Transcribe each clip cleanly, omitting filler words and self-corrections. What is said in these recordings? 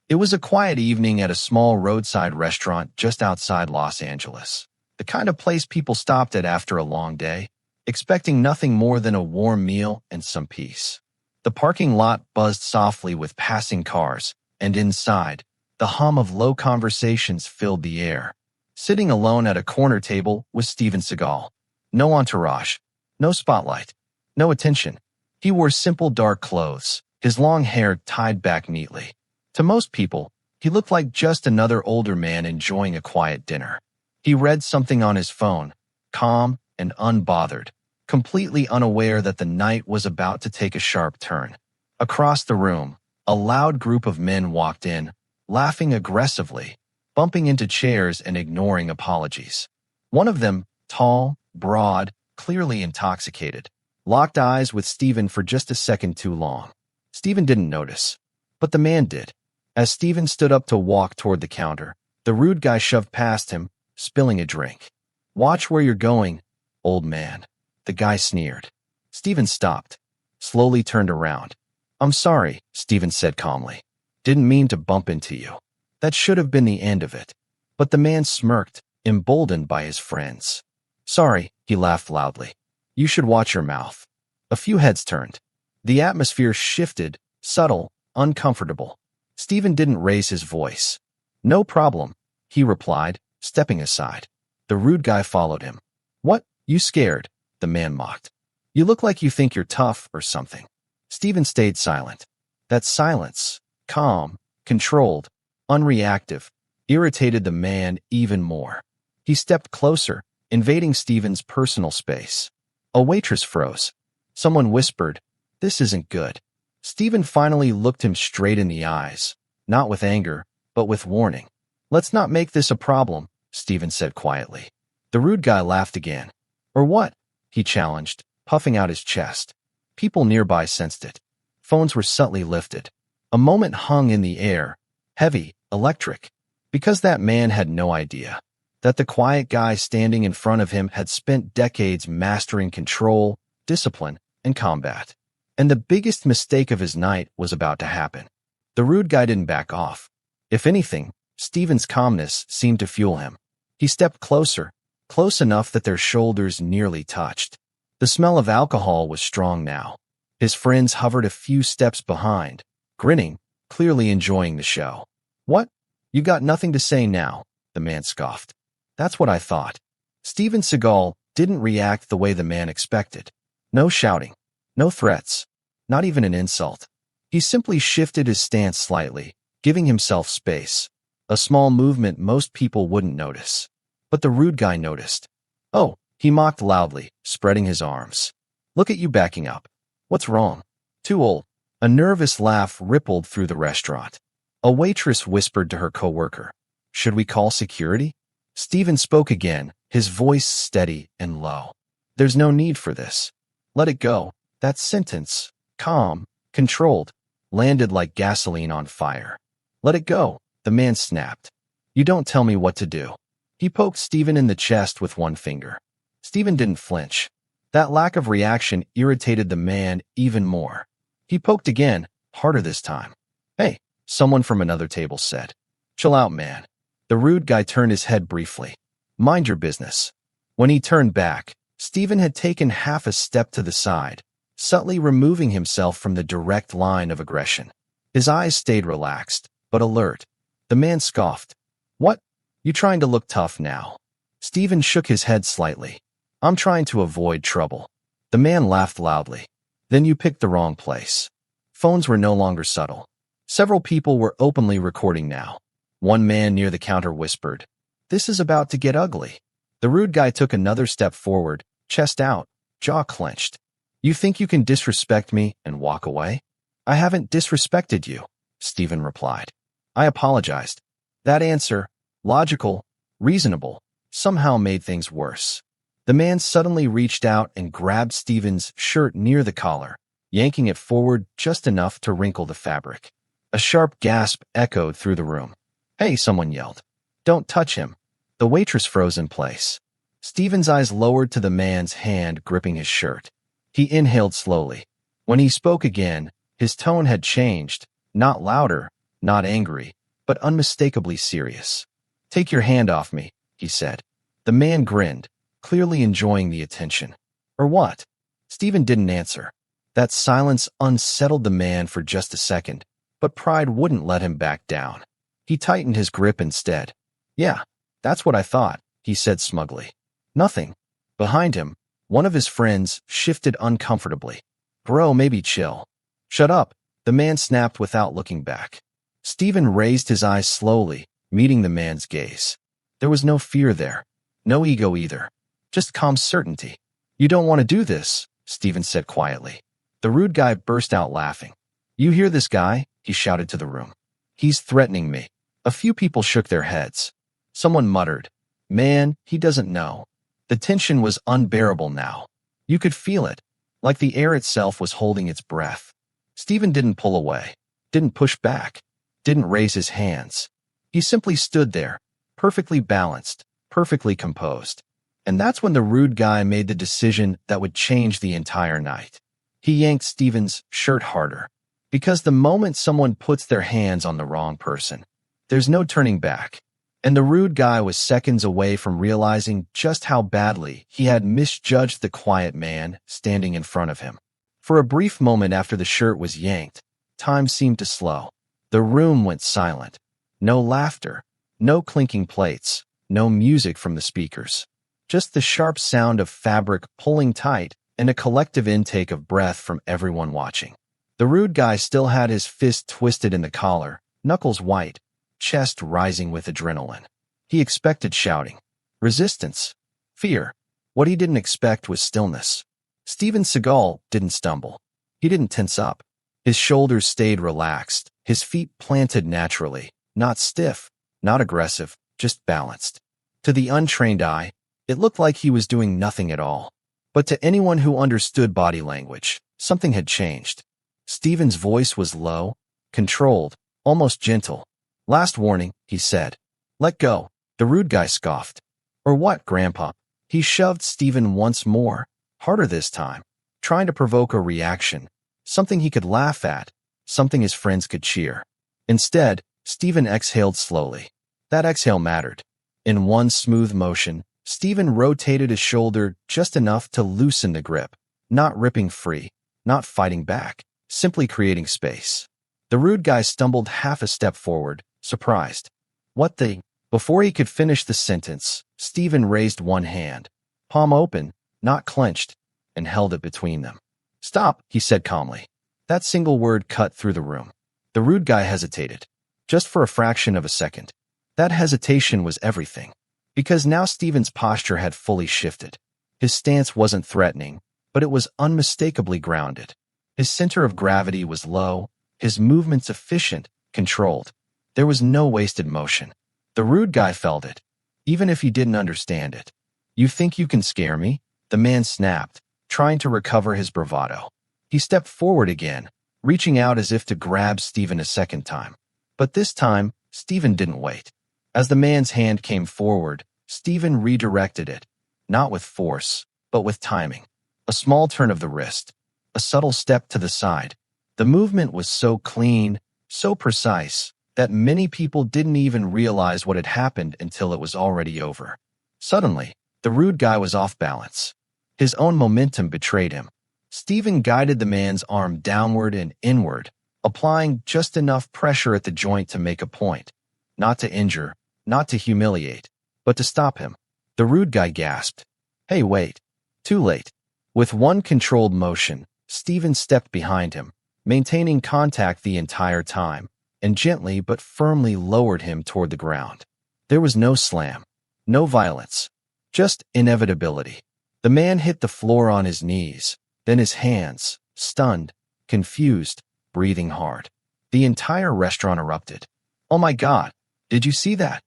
It was a quiet evening at a small roadside restaurant just outside Los Angeles. The kind of place people stopped at after a long day, expecting nothing more than a warm meal and some peace. The parking lot buzzed softly with passing cars, and inside, the hum of low conversations filled the air. Sitting alone at a corner table was Steven Seagal. No entourage, no spotlight, no attention. He wore simple dark clothes, his long hair tied back neatly. To most people, he looked like just another older man enjoying a quiet dinner. He read something on his phone, calm and unbothered, completely unaware that the night was about to take a sharp turn. Across the room, a loud group of men walked in, laughing aggressively, bumping into chairs and ignoring apologies. One of them, tall, broad, clearly intoxicated, locked eyes with Steven for just a second too long. Steven didn't notice, but the man did. As Steven stood up to walk toward the counter, the rude guy shoved past him, spilling a drink. "Watch where you're going, old man," the guy sneered. Steven stopped, slowly turned around. "I'm sorry," Steven said calmly. "Didn't mean to bump into you." That should have been the end of it. But the man smirked, emboldened by his friends. "Sorry," he laughed loudly. "You should watch your mouth." A few heads turned. The atmosphere shifted, subtle, uncomfortable. Steven didn't raise his voice. "No problem," he replied, stepping aside. The rude guy followed him. "What, you scared?" the man mocked. "You look like you think you're tough or something." Steven stayed silent. That silence, calm, controlled, unreactive, irritated the man even more. He stepped closer, invading Steven's personal space. A waitress froze. Someone whispered, "This isn't good." Steven finally looked him straight in the eyes, not with anger, but with warning. "Let's not make this a problem," Steven said quietly. The rude guy laughed again. "Or what?" he challenged, puffing out his chest. People nearby sensed it. Phones were subtly lifted. A moment hung in the air, heavy, electric, because that man had no idea that the quiet guy standing in front of him had spent decades mastering control, discipline, and combat. And the biggest mistake of his night was about to happen. The rude guy didn't back off. If anything, Steven's calmness seemed to fuel him. He stepped closer, close enough that their shoulders nearly touched. The smell of alcohol was strong now. His friends hovered a few steps behind, grinning, clearly enjoying the show. "What? You got nothing to say now?" the man scoffed. "That's what I thought." Steven Seagal didn't react the way the man expected. No shouting. No threats, not even an insult. He simply shifted his stance slightly, giving himself space. A small movement most people wouldn't notice. But the rude guy noticed. "Oh," he mocked loudly, spreading his arms. "Look at you backing up. What's wrong?" "Too old." A nervous laugh rippled through the restaurant. A waitress whispered to her coworker, "Should we call security?" Steven spoke again, his voice steady and low. "There's no need for this. Let it go." That sentence, calm, controlled, landed like gasoline on fire. "Let it go," the man snapped. "You don't tell me what to do." He poked Steven in the chest with one finger. Steven didn't flinch. That lack of reaction irritated the man even more. He poked again, harder this time. "Hey," someone from another table said. "Chill out, man." The rude guy turned his head briefly. "Mind your business." When he turned back, Steven had taken half a step to the side, subtly removing himself from the direct line of aggression. His eyes stayed relaxed, but alert. The man scoffed. "What? You trying to look tough now?" Steven shook his head slightly. "I'm trying to avoid trouble." The man laughed loudly. "Then you picked the wrong place." Phones were no longer subtle. Several people were openly recording now. One man near the counter whispered, "This is about to get ugly." The rude guy took another step forward, chest out, jaw clenched. "You think you can disrespect me and walk away?" "I haven't disrespected you," Steven replied. "I apologized." That answer, logical, reasonable, somehow made things worse. The man suddenly reached out and grabbed Steven's shirt near the collar, yanking it forward just enough to wrinkle the fabric. A sharp gasp echoed through the room. "Hey," someone yelled. "Don't touch him." The waitress froze in place. Steven's eyes lowered to the man's hand gripping his shirt. He inhaled slowly. When he spoke again, his tone had changed, not louder, not angry, but unmistakably serious. "Take your hand off me," he said. The man grinned, clearly enjoying the attention. "Or what?" Steven didn't answer. That silence unsettled the man for just a second, but pride wouldn't let him back down. He tightened his grip instead. "Yeah, that's what I thought," he said smugly. "Nothing." Behind him, one of his friends shifted uncomfortably. "Bro, maybe chill." "Shut up," the man snapped without looking back. Steven raised his eyes slowly, meeting the man's gaze. There was no fear there, no ego either, just calm certainty. "You don't want to do this," Steven said quietly. The rude guy burst out laughing. "You hear this guy?" he shouted to the room. "He's threatening me." A few people shook their heads. Someone muttered, "Man, he doesn't know." The tension was unbearable now. You could feel it, like the air itself was holding its breath. Steven didn't pull away, didn't push back, didn't raise his hands. He simply stood there, perfectly balanced, perfectly composed. And that's when the rude guy made the decision that would change the entire night. He yanked Steven's shirt harder. Because the moment someone puts their hands on the wrong person, there's no turning back. And the rude guy was seconds away from realizing just how badly he had misjudged the quiet man standing in front of him. For a brief moment after the shirt was yanked, time seemed to slow. The room went silent. No laughter, no clinking plates, no music from the speakers. Just the sharp sound of fabric pulling tight and a collective intake of breath from everyone watching. The rude guy still had his fist twisted in the collar, knuckles white, chest rising with adrenaline. He expected shouting, resistance, fear. What he didn't expect was stillness. Steven Seagal didn't stumble. He didn't tense up. His shoulders stayed relaxed, his feet planted naturally, not stiff, not aggressive, just balanced. To the untrained eye, it looked like he was doing nothing at all. But to anyone who understood body language, something had changed. Steven's voice was low, controlled, almost gentle. "Last warning," he said. "Let go." The rude guy scoffed. "Or what, Grandpa?" He shoved Steven once more, harder this time, trying to provoke a reaction, something he could laugh at, something his friends could cheer. Instead, Steven exhaled slowly. That exhale mattered. In one smooth motion, Steven rotated his shoulder just enough to loosen the grip, not ripping free, not fighting back, simply creating space. The rude guy stumbled half a step forward, surprised. "What the—" Before he could finish the sentence, Steven raised one hand, palm open, not clenched, and held it between them. "Stop," he said calmly. That single word cut through the room. The rude guy hesitated, just for a fraction of a second. That hesitation was everything. Because now Steven's posture had fully shifted. His stance wasn't threatening, but it was unmistakably grounded. His center of gravity was low, his movements efficient, controlled. There was no wasted motion. The rude guy felt it, even if he didn't understand it. "You think you can scare me?" The man snapped, trying to recover his bravado. He stepped forward again, reaching out as if to grab Steven a second time. But this time, Steven didn't wait. As the man's hand came forward, Steven redirected it, not with force, but with timing. A small turn of the wrist, a subtle step to the side. The movement was so clean, so precise, that many people didn't even realize what had happened until it was already over. Suddenly, the rude guy was off balance. His own momentum betrayed him. Steven guided the man's arm downward and inward, applying just enough pressure at the joint to make a point. Not to injure, not to humiliate, but to stop him. The rude guy gasped. "Hey, wait." Too late. With one controlled motion, Steven stepped behind him, maintaining contact the entire time, and gently but firmly lowered him toward the ground. There was no slam, no violence, just inevitability. The man hit the floor on his knees, then his hands, stunned, confused, breathing hard. The entire restaurant erupted. "Oh my God, did you see that?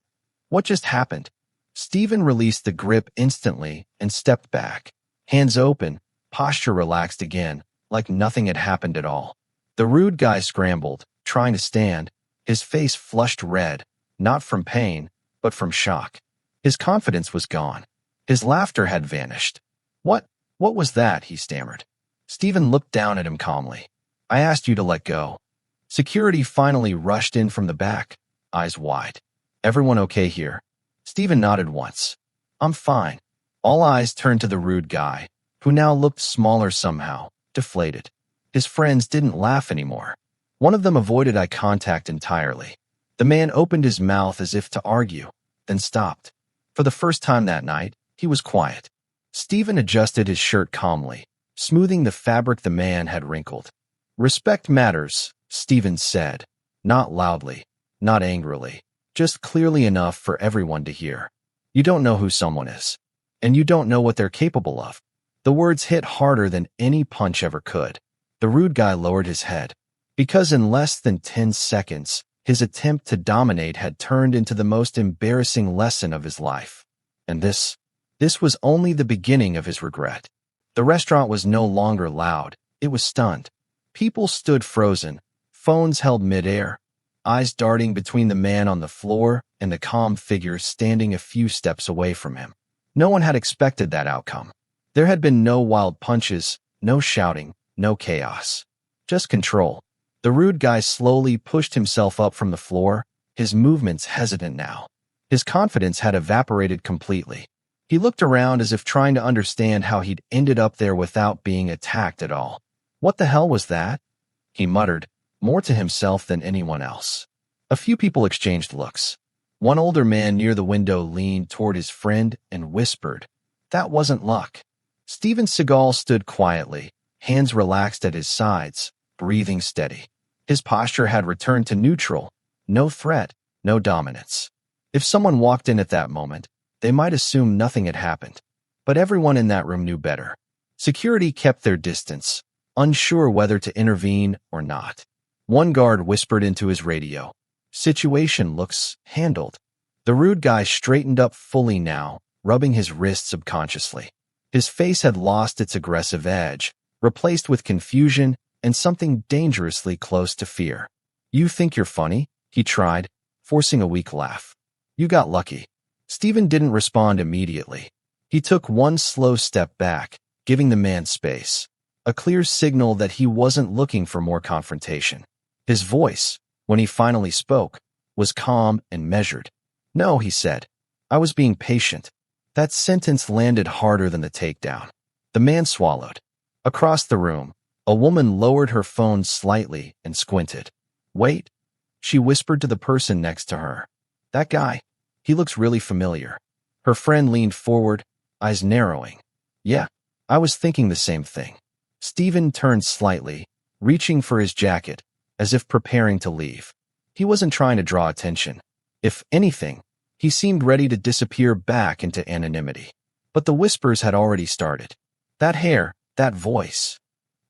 What just happened?" Steven released the grip instantly and stepped back, hands open, posture relaxed again, like nothing had happened at all. The rude guy scrambled, trying to stand, his face flushed red, not from pain, but from shock. His confidence was gone. His laughter had vanished. What was that?" he stammered. Steven looked down at him calmly. "I asked you to let go." Security finally rushed in from the back, eyes wide. "Everyone okay here?" Steven nodded once. "I'm fine." All eyes turned to the rude guy, who now looked smaller somehow, deflated. His friends didn't laugh anymore. One of them avoided eye contact entirely. The man opened his mouth as if to argue, then stopped. For the first time that night, he was quiet. Steven adjusted his shirt calmly, smoothing the fabric the man had wrinkled. "Respect matters," Steven said, not loudly, not angrily, just clearly enough for everyone to hear. "You don't know who someone is, and you don't know what they're capable of." The words hit harder than any punch ever could. The rude guy lowered his head, because in less than 10 seconds, his attempt to dominate had turned into the most embarrassing lesson of his life. And this was only the beginning of his regret. The restaurant was no longer loud, it was stunned. People stood frozen, phones held midair, eyes darting between the man on the floor and the calm figure standing a few steps away from him. No one had expected that outcome. There had been no wild punches, no shouting, no chaos. Just control. The rude guy slowly pushed himself up from the floor, his movements hesitant now. His confidence had evaporated completely. He looked around as if trying to understand how he'd ended up there without being attacked at all. "What the hell was that?" he muttered, more to himself than anyone else. A few people exchanged looks. One older man near the window leaned toward his friend and whispered, "That wasn't luck." Steven Seagal stood quietly, hands relaxed at his sides, breathing steady. His posture had returned to neutral, no threat, no dominance. If someone walked in at that moment, they might assume nothing had happened. But everyone in that room knew better. Security kept their distance, unsure whether to intervene or not. One guard whispered into his radio, "Situation looks handled." The rude guy straightened up fully now, rubbing his wrist subconsciously. His face had lost its aggressive edge, replaced with confusion and something dangerously close to fear. "You think you're funny?" he tried, forcing a weak laugh. "You got lucky." Steven didn't respond immediately. He took one slow step back, giving the man space, a clear signal that he wasn't looking for more confrontation. His voice, when he finally spoke, was calm and measured. "No," he said. "I was being patient." That sentence landed harder than the takedown. The man swallowed. Across the room, a woman lowered her phone slightly and squinted. "Wait," she whispered to the person next to her. "That guy, he looks really familiar." Her friend leaned forward, eyes narrowing. "Yeah, I was thinking the same thing." Steven turned slightly, reaching for his jacket, as if preparing to leave. He wasn't trying to draw attention. If anything, he seemed ready to disappear back into anonymity. But the whispers had already started. "That hair, that voice.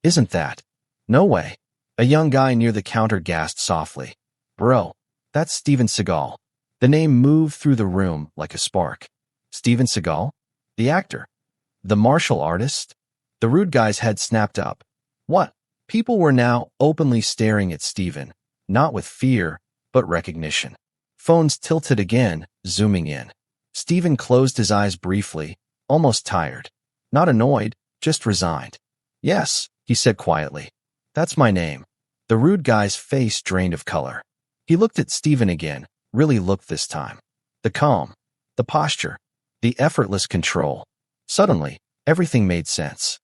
Isn't that?" "No way." A young guy near the counter gasped softly. "Bro, that's Steven Seagal." The name moved through the room like a spark. Steven Seagal? The actor? The martial artist? The rude guy's head snapped up. What? People were now openly staring at Steven, not with fear, but recognition. Phones tilted again, zooming in. Steven closed his eyes briefly, almost tired. Not annoyed, just resigned. "Yes," he said quietly. "That's my name." The rude guy's face drained of color. He looked at Steven again, really looked this time. The calm, the posture, the effortless control. Suddenly, everything made sense.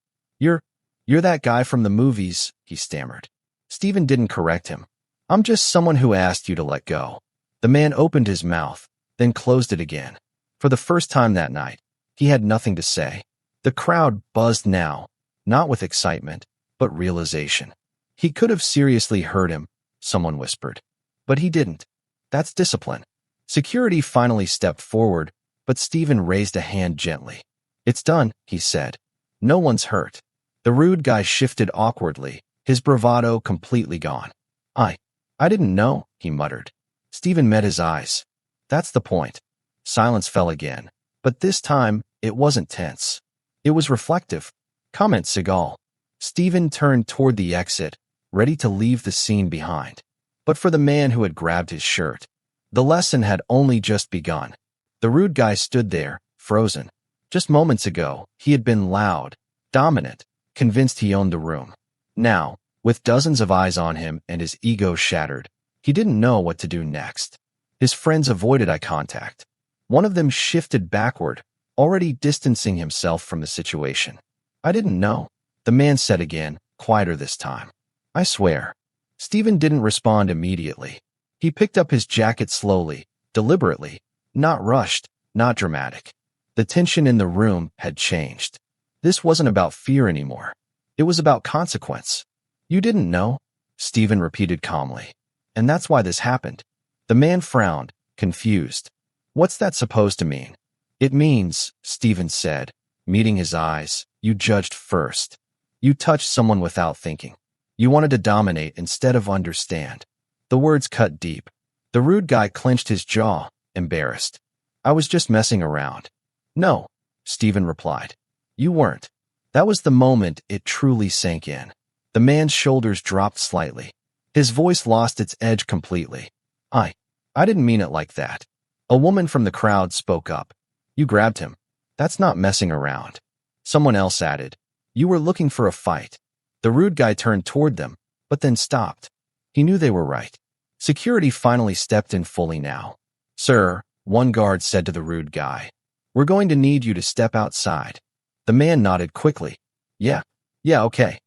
You're that guy from the movies," he stammered. Steven didn't correct him. "I'm just someone who asked you to let go." The man opened his mouth, then closed it again. For the first time that night, he had nothing to say. The crowd buzzed now, not with excitement, but realization. "He could have seriously hurt him," someone whispered. "But he didn't. That's discipline." Security finally stepped forward, but Steven raised a hand gently. "It's done," he said. "No one's hurt." The rude guy shifted awkwardly, his bravado completely gone. I didn't know," he muttered. Steven met his eyes. "That's the point." Silence fell again, but this time it wasn't tense. It was reflective. "Comment, Seagal." Steven turned toward the exit, ready to leave the scene behind. But for the man who had grabbed his shirt, the lesson had only just begun. The rude guy stood there, frozen. Just moments ago, he had been loud, dominant, convinced he owned the room. Now, With dozens of eyes on him and his ego shattered, he didn't know what to do next. His friends avoided eye contact. One of them shifted backward, already distancing himself from the situation. I didn't know, the man said again, quieter this time. I swear. Steven didn't respond immediately. He picked up his jacket slowly, deliberately, not rushed, not dramatic. The tension in the room had changed. This wasn't about fear anymore. It was about consequence. You didn't know? Steven repeated calmly. And that's why this happened. The man frowned, confused. What's that supposed to mean? It means, Steven said, meeting his eyes, you judged first. You touched someone without thinking. You wanted to dominate instead of understand. The words cut deep. The rude guy clenched his jaw, embarrassed. I was just messing around. No, Steven replied. You weren't. That was the moment it truly sank in. The man's shoulders dropped slightly. His voice lost its edge completely. I didn't mean it like that. A woman from the crowd spoke up. You grabbed him. That's not messing around. Someone else added. You were looking for a fight. The rude guy turned toward them, but then stopped. He knew they were right. Security finally stepped in fully now. Sir, one guard said to the rude guy. We're going to need you to step outside. The man nodded quickly. Yeah, okay.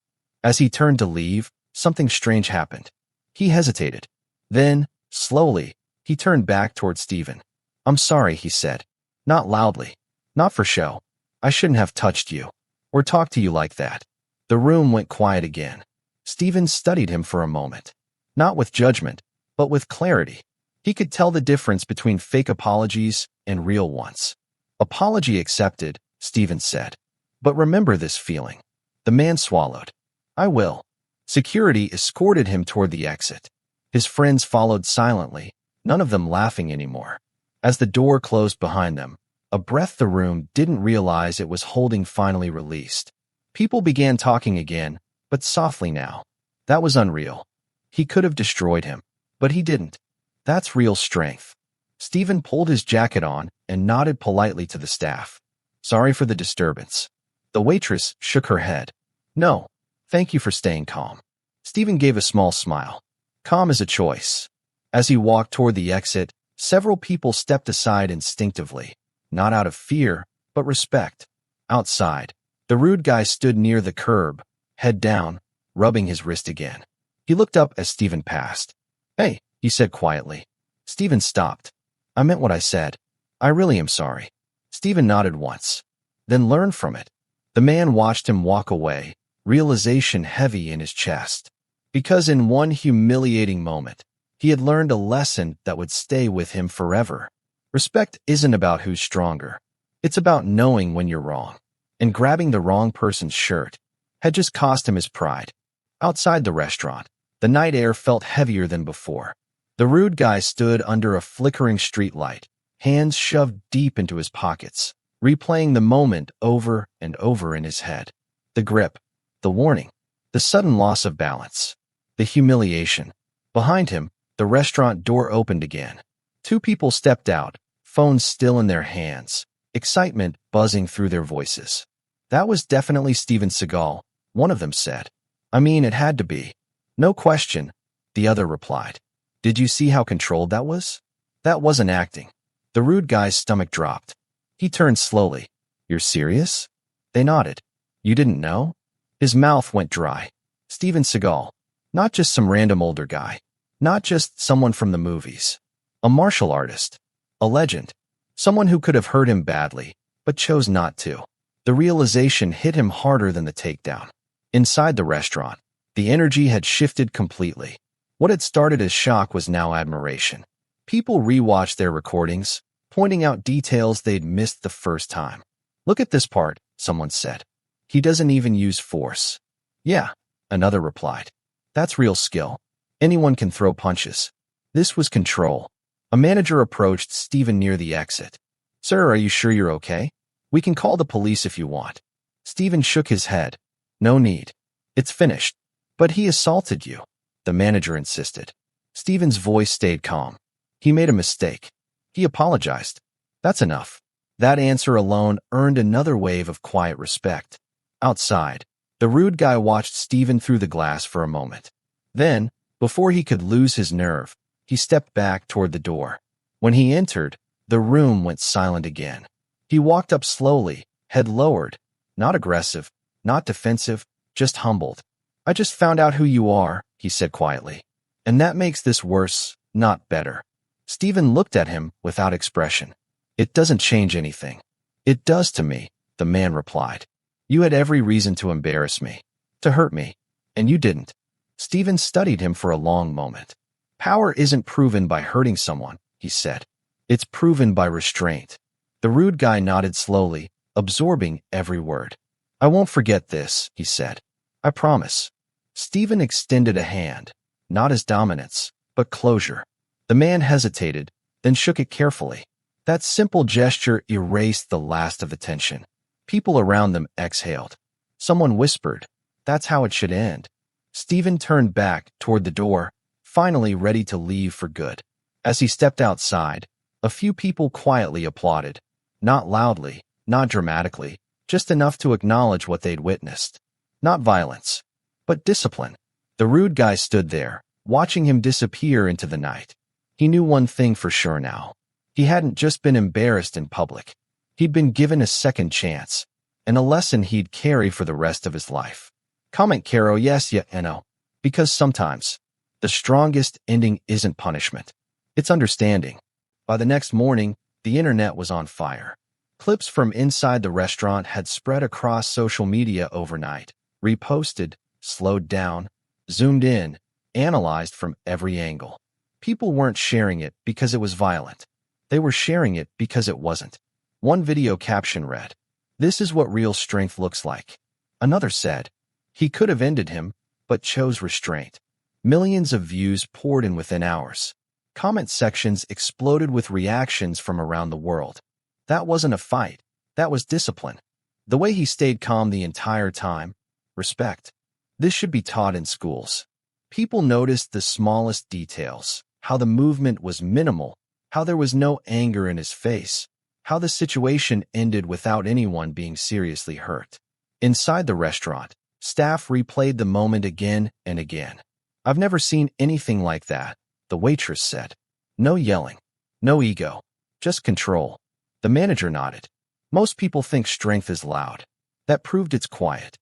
As he turned to leave, something strange happened. He hesitated. Then, slowly, he turned back toward Steven. I'm sorry, he said. Not loudly. Not for show. I shouldn't have touched you. Or talked to you like that. The room went quiet again. Steven studied him for a moment. Not with judgment, but with clarity. He could tell the difference between fake apologies and real ones. Apology accepted, Steven said. But remember this feeling. The man swallowed. I will. Security escorted him toward the exit. His friends followed silently, none of them laughing anymore. As the door closed behind them, a breath the room didn't realize it was holding finally released. People began talking again, but softly now. That was unreal. He could have destroyed him, but he didn't. That's real strength. Steven pulled his jacket on and nodded politely to the staff. Sorry for the disturbance. The waitress shook her head. No, thank you for staying calm. Steven gave a small smile. Calm is a choice. As he walked toward the exit, several people stepped aside instinctively, not out of fear, but respect. Outside, the rude guy stood near the curb, head down, rubbing his wrist again. He looked up as Steven passed. Hey, he said quietly. Steven stopped. I meant what I said. I really am sorry. Steven nodded once. Then learn from it. The man watched him walk away, realization heavy in his chest. Because in one humiliating moment, he had learned a lesson that would stay with him forever. Respect isn't about who's stronger. It's about knowing when you're wrong. And grabbing the wrong person's shirt had just cost him his pride. Outside the restaurant, the night air felt heavier than before. The rude guy stood under a flickering streetlight, hands shoved deep into his pockets, replaying the moment over and over in his head. The grip, the warning, the sudden loss of balance, the humiliation. Behind him, the restaurant door opened again. Two people stepped out, phones still in their hands, excitement buzzing through their voices. That was definitely Steven Seagal, one of them said. I mean, it had to be. No question, the other replied. Did you see how controlled that was? That wasn't acting. The rude guy's stomach dropped. He turned slowly. You're serious? They nodded. You didn't know? His mouth went dry. Steven Seagal. Not just some random older guy. Not just someone from the movies. A martial artist. A legend. Someone who could have hurt him badly, but chose not to. The realization hit him harder than the takedown. Inside the restaurant, the energy had shifted completely. What had started as shock was now admiration. People rewatched their recordings, pointing out details they'd missed the first time. Look at this part, someone said. He doesn't even use force. Yeah, another replied. That's real skill. Anyone can throw punches. This was control. A manager approached Steven near the exit. Sir, are you sure you're okay? We can call the police if you want. Steven shook his head. No need. It's finished. But he assaulted you, the manager insisted. Steven's voice stayed calm. He made a mistake. He apologized. That's enough. That answer alone earned another wave of quiet respect. Outside, The rude guy watched Steven through the glass for a moment. Then, before he could lose his nerve, he stepped back toward the door. When he entered, the room went silent again. He walked up slowly, head lowered, not aggressive, not defensive, just humbled. "I just found out who you are," he said quietly. "And that makes this worse, not better." Steven looked at him without expression. "It doesn't change anything." "It does to me," the man replied. "You had every reason to embarrass me, to hurt me, and you didn't." Steven studied him for a long moment. "Power isn't proven by hurting someone," he said. "It's proven by restraint." The rude guy nodded slowly, absorbing every word. "I won't forget this," he said. "I promise." Steven extended a hand, not as dominance, but closure. The man hesitated, then shook it carefully. That simple gesture erased the last of the tension. People around them exhaled. Someone whispered, "That's how it should end." Steven turned back toward the door, finally ready to leave for good. As he stepped outside, a few people quietly applauded. Not loudly, not dramatically, just enough to acknowledge what they'd witnessed. Not violence, but discipline. The rude guy stood there, watching him disappear into the night. He knew one thing for sure now. He hadn't just been embarrassed in public. He'd been given a second chance, and a lesson he'd carry for the rest of his life. Comment Caro yes ya no. Because sometimes, the strongest ending isn't punishment. It's understanding. By the next morning, the internet was on fire. Clips from inside the restaurant had spread across social media overnight, reposted, slowed down, zoomed in, analyzed from every angle. People weren't sharing it because it was violent. They were sharing it because it wasn't. One video caption read, "This is what real strength looks like." Another said, "He could have ended him, but chose restraint." Millions of views poured in within hours. Comment sections exploded with reactions from around the world. That wasn't a fight. That was discipline. The way he stayed calm the entire time. Respect. This should be taught in schools. People noticed the smallest details, how the movement was minimal, how there was no anger in his face, how the situation ended without anyone being seriously hurt. Inside the restaurant, staff replayed the moment again and again. "I've never seen anything like that," the waitress said. "No yelling, no ego, just control." The manager nodded. "Most people think strength is loud. That proved it's quiet."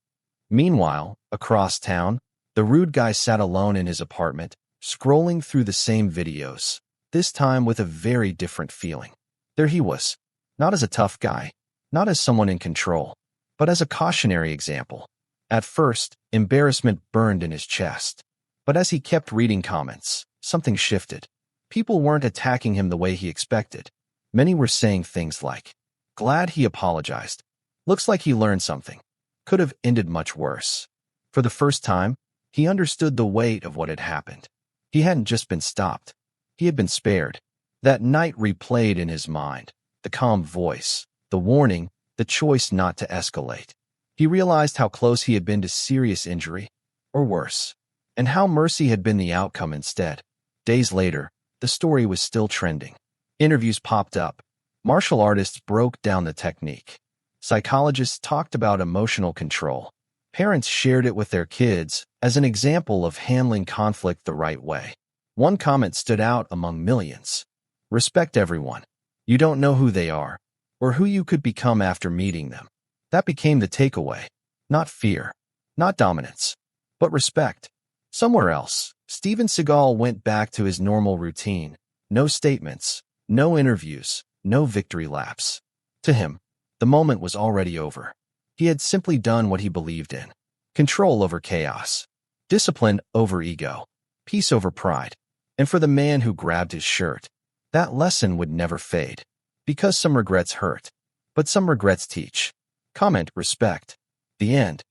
Meanwhile, across town, the rude guy sat alone in his apartment, scrolling through the same videos, this time with a very different feeling. There he was, not as a tough guy, not as someone in control, but as a cautionary example. At first, embarrassment burned in his chest. But as he kept reading comments, something shifted. People weren't attacking him the way he expected. Many were saying things like, "Glad he apologized. Looks like he learned something. Could have ended much worse." For the first time, he understood the weight of what had happened. He hadn't just been stopped. He had been spared. That night replayed in his mind, the calm voice, the warning, the choice not to escalate. He realized how close he had been to serious injury, or worse, and how mercy had been the outcome instead. Days later, the story was still trending. Interviews popped up. Martial artists broke down the technique. Psychologists talked about emotional control. Parents shared it with their kids as an example of handling conflict the right way. One comment stood out among millions. "Respect everyone. You don't know who they are, or who you could become after meeting them." That became the takeaway. Not fear, not dominance, but respect. Somewhere else, Steven Seagal went back to his normal routine. No statements, no interviews, no victory laps. To him, the moment was already over. He had simply done what he believed in. Control over chaos. Discipline over ego. Peace over pride. And for the man who grabbed his shirt, that lesson would never fade. Because some regrets hurt, but some regrets teach. Comment respect. The end.